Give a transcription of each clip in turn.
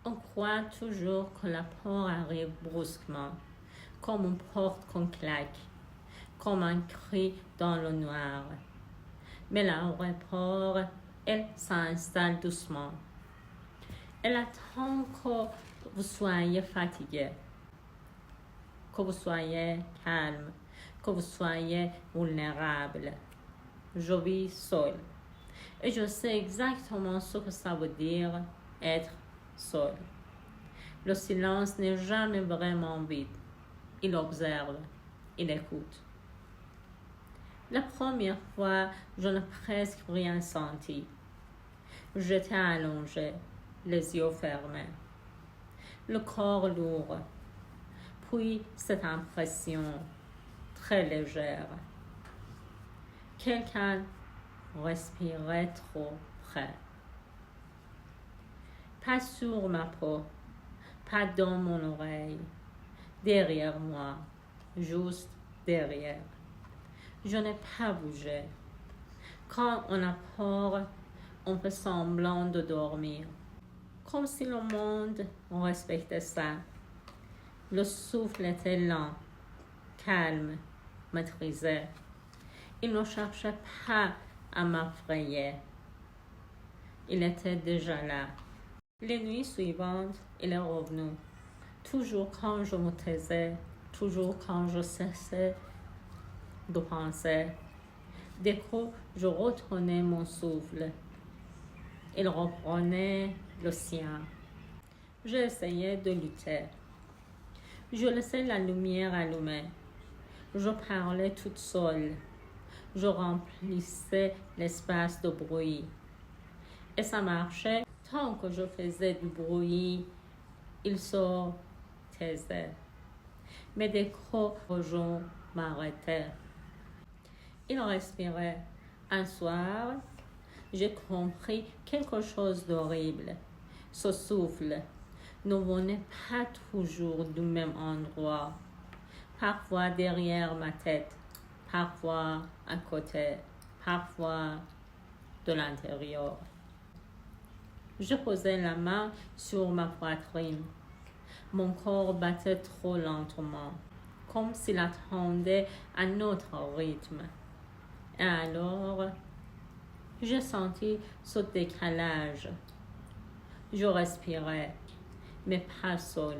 On croit toujours que la peur arrive brusquement, comme une porte qu'on claque, comme un cri dans le noir. Mais la vraie peur, elle s'installe doucement. Elle attend que vous soyez fatigué, que vous soyez calme, que vous soyez vulnérable. Je vis seul et je sais exactement ce que ça veut dire être seul. Le silence n'est jamais vraiment vide. Il observe, il écoute. La première fois, je n'ai presque rien senti. J'étais allongée, les yeux fermés, le corps lourd, puis cette impression très légère. Quelqu'un respirait trop près. Pas sur ma peau, pas dans mon oreille, derrière moi, juste derrière. Je n'ai pas bougé. Quand on a peur, on fait semblant de dormir, comme si le monde respectait ça. Le souffle était lent, calme, maîtrisé. Il ne cherchait pas à m'effrayer. Il était déjà là. Les nuits suivantes, il est revenu. Toujours quand je me taisais, toujours quand je cessais de penser. Dès que je retenais mon souffle, il reprenait le sien. J'essayais de lutter. Je laissais la lumière allumée. Je parlais toute seule. Je remplissais l'espace de bruit. Et ça marchait. Tant que je faisais du bruit, il se taisait. Mais dès que je m'arrêtais, il respirait. Un soir, j'ai compris quelque chose d'horrible. Ce souffle ne venait pas toujours du même endroit. Parfois derrière ma tête, parfois à côté, parfois de l'intérieur. Je posais la main sur ma poitrine. Mon corps battait trop lentement, comme s'il attendait un autre rythme. Et alors, j'ai senti ce décalage. Je respirais, mais pas seul.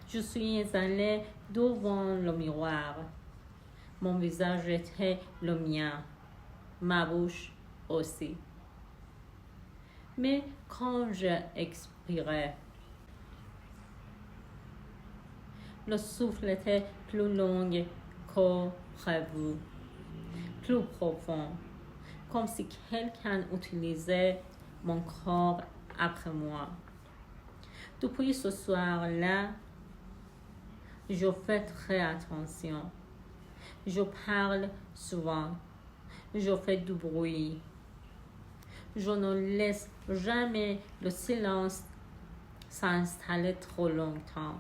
Je suis allée devant le miroir. Mon visage était le mien, ma bouche aussi. Mais quand j'ai expiré, le souffle était plus long que prévu, plus profond, comme si quelqu'un utilisait mon corps après moi. Depuis ce soir-là, je fais très attention. Je parle souvent. Je fais du bruit. Je ne laisse jamais le silence s'installer trop longtemps.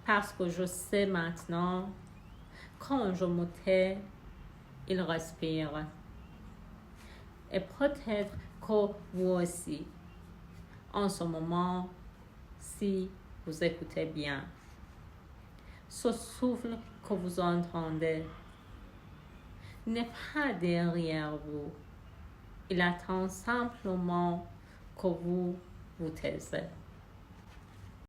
Parce que je sais maintenant, quand je me tais, il respire. Et peut-être que vous aussi, en ce moment, si vous écoutez bien, ce souffle que vous entendez n'est pas derrière vous. Il attend simplement que vous vous taisez.